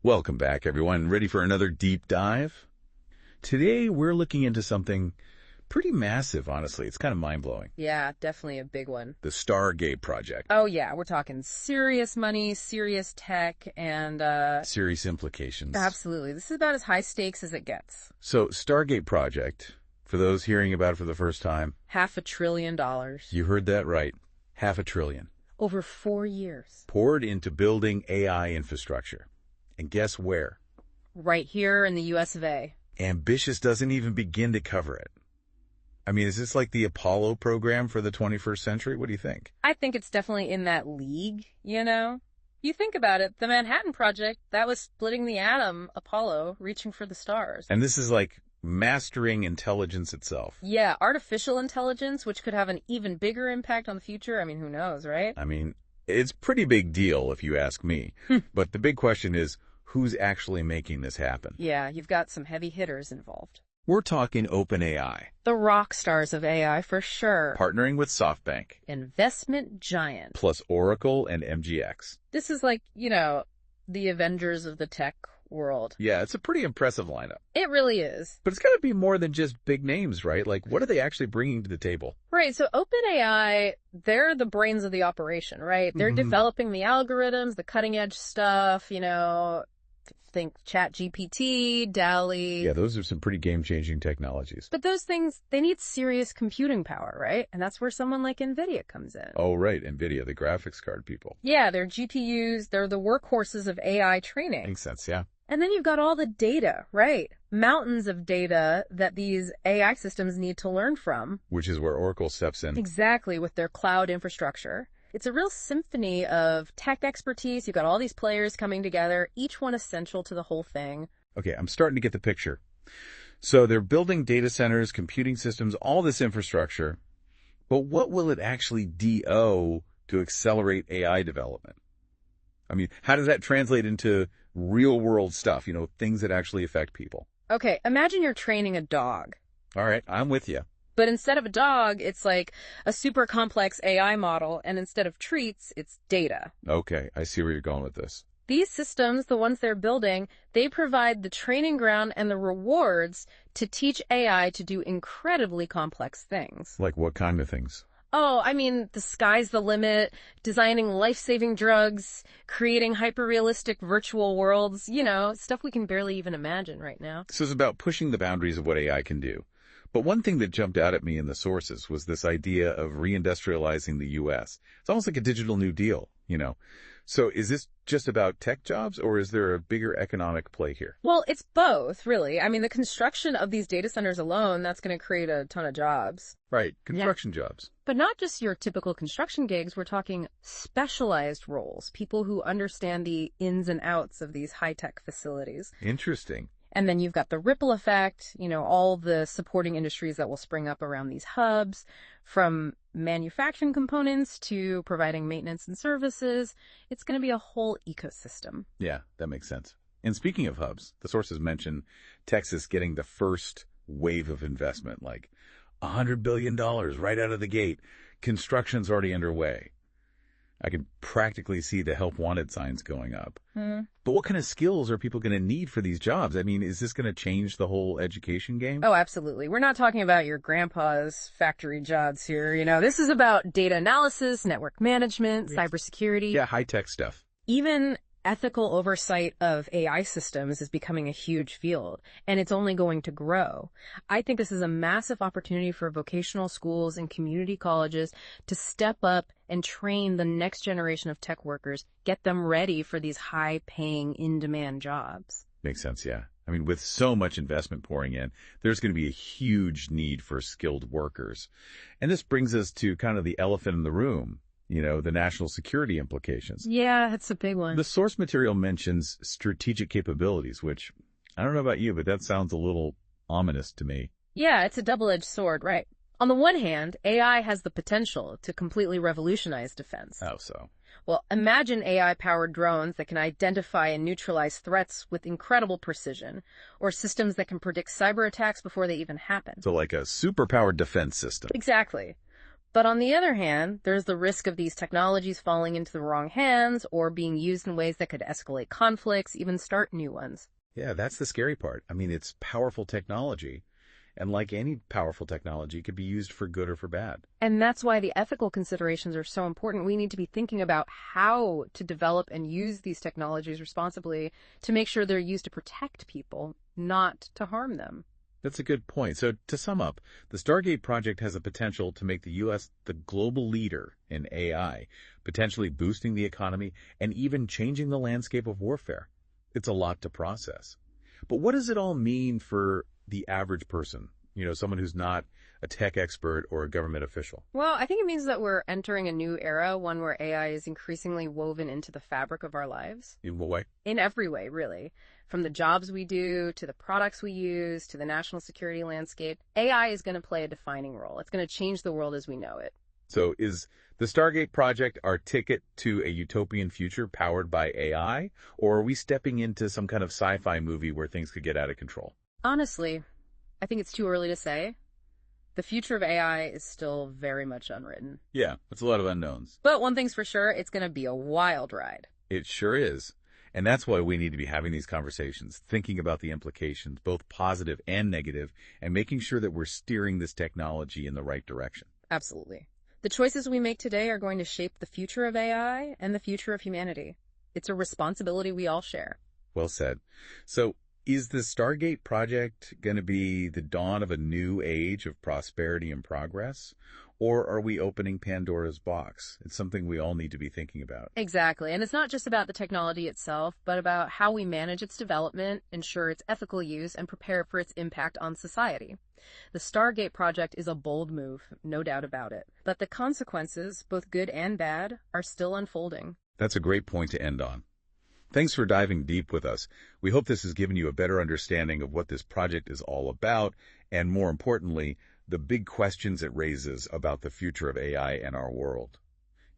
Welcome back, everyone. Ready for another deep dive? Today, we're looking into something pretty massive, honestly. It's kind of mind-blowing. Yeah, definitely a big one. The Stargate Project. Oh, yeah. We're talking serious money, serious tech, and, Serious implications. absolutely. This is about as high stakes as it gets. So, Stargate Project, for those hearing about it for the first time, $500 billion. you heard that right. $500 billion. Over 4 years. Poured into building AI infrastructure. And guess where? Right here in the US of A. Ambitious doesn't even begin to cover it. I mean, is this like the Apollo program for the 21st century? What do you think? I think it's definitely in that league, you know? You think about it, the Manhattan Project, that was splitting the atom, Apollo, reaching for the stars. And this is like mastering intelligence itself. Yeah, artificial intelligence, which could have an even bigger impact on the future. I mean, who knows, right? I mean, it's a pretty big deal if you ask me. But the big question is, who's actually making this happen? Yeah, you've got some heavy hitters involved. We're talking OpenAI, The rock stars of AI for sure. partnering with SoftBank, Investment giant. plus Oracle and MGX. This is like, the Avengers of the tech world. Yeah, it's a pretty impressive lineup. It really is. But it's got to be more than just big names, right? Like, what are they actually bringing to the table? Right, so OpenAI, they're the brains of the operation, right? They're developing the algorithms, the cutting edge stuff, think ChatGPT, DALL-E. Yeah, those are some pretty game-changing technologies. But those things, they need serious computing power, right? And that's where someone like NVIDIA comes in. Oh, right, NVIDIA, the graphics card people. Yeah, they're GPUs, they're the workhorses of AI training. Makes sense, yeah. And then you've got all the data, right? Mountains of data that these AI systems need to learn from. Which is where Oracle steps in. Exactly, with their cloud infrastructure. It's a real symphony of tech expertise. You've got all these players coming together, each one essential to the whole thing. Okay, I'm starting to get the picture. So they're building data centers, computing systems, all this infrastructure. But what will it actually do to accelerate AI development? I mean, how does that translate into real-world stuff, things that actually affect people? Okay, imagine you're training a dog. All right, I'm with you. But instead of a dog, it's like a super complex AI model, and instead of treats, it's data. Okay, I see where you're going with this. These systems, the ones they're building, they provide the training ground and the rewards to teach AI to do incredibly complex things. Like what kind of things? Oh, I mean, the sky's the limit, designing life-saving drugs, creating hyper-realistic virtual worlds, stuff we can barely even imagine right now. So it's about pushing the boundaries of what AI can do. But one thing that jumped out at me in the sources was this idea of reindustrializing the U.S. It's almost like a digital New Deal, So is this just about tech jobs, or is there a bigger economic play here? Well, it's both, really. I mean, the construction of these data centers alone, that's going to create a ton of jobs. Right, construction jobs. But not just your typical construction gigs. We're talking specialized roles, people who understand the ins and outs of these high-tech facilities. Interesting. And then you've got the ripple effect, all the supporting industries that will spring up around these hubs, from manufacturing components to providing maintenance and services. It's going to be a whole ecosystem. Yeah, that makes sense. And speaking of hubs, the sources mention Texas getting the first wave of investment, like $100 billion right out of the gate. Construction's already underway. I can practically see the help wanted signs going up. But what kind of skills are people going to need for these jobs? I mean, is this going to change the whole education game? Oh, absolutely. We're not talking about your grandpa's factory jobs here. This is about data analysis, network management, cybersecurity. Yeah, high-tech stuff. Even ethical oversight of AI systems is becoming a huge field, and it's only going to grow. I think this is a massive opportunity for vocational schools and community colleges to step up and train the next generation of tech workers, get them ready for these high-paying, in-demand jobs. Makes sense, yeah. I mean, with so much investment pouring in, there's going to be a huge need for skilled workers. And this brings us to kind of the elephant in the room. The national security implications. Yeah, that's a big one. The source material mentions strategic capabilities, which, I don't know about you, but that sounds a little ominous to me. Yeah, it's a double-edged sword, right? On the one hand, AI has the potential to completely revolutionize defense. How so? Well, imagine AI-powered drones that can identify and neutralize threats with incredible precision, or systems that can predict cyber attacks before they even happen. So like a superpowered defense system. Exactly. But on the other hand, there's the risk of these technologies falling into the wrong hands or being used in ways that could escalate conflicts, even start new ones. Yeah, that's the scary part. I mean, it's powerful technology, and like any powerful technology, it could be used for good or for bad. And that's why the ethical considerations are so important. We need to be thinking about how to develop and use these technologies responsibly to make sure they're used to protect people, not to harm them. That's a good point. So to sum up, the Stargate project has a potential to make the U.S. the global leader in AI, potentially boosting the economy and even changing the landscape of warfare. It's a lot to process. But what does it all mean for the average person? You know, someone who's not a tech expert or a government official. Well, I think it means that we're entering a new era, one where AI is increasingly woven into the fabric of our lives. In what way? In every way, really. From the jobs we do, to the products we use, to the national security landscape, AI is going to play a defining role. It's going to change the world as we know it. So is the Stargate project our ticket to a utopian future powered by AI, or are we stepping into some kind of sci-fi movie where things could get out of control? Honestly, I think it's too early to say. The future of AI is still very much unwritten. Yeah, it's a lot of unknowns. But one thing's for sure, it's going to be a wild ride. It sure is. And that's why we need to be having these conversations, thinking about the implications, both positive and negative, and making sure that we're steering this technology in the right direction. Absolutely. The choices we make today are going to shape the future of AI and the future of humanity. It's a responsibility we all share. Well said. So, is the Stargate project going to be the dawn of a new age of prosperity and progress? Or are we opening Pandora's box? It's something we all need to be thinking about. Exactly. And it's not just about the technology itself, but about how we manage its development, ensure its ethical use, and prepare for its impact on society. The Stargate project is a bold move, no doubt about it. But the consequences, both good and bad, are still unfolding. That's a great point to end on. Thanks for diving deep with us. We hope this has given you a better understanding of what this project is all about, and more importantly, the big questions it raises about the future of AI and our world.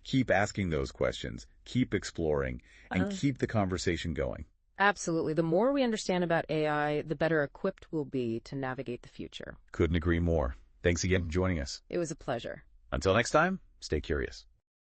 Keep asking those questions, keep exploring, and keep the conversation going. Absolutely. The more we understand about AI, the better equipped we'll be to navigate the future. Couldn't agree more. Thanks again for joining us. It was a pleasure. Until next time, stay curious.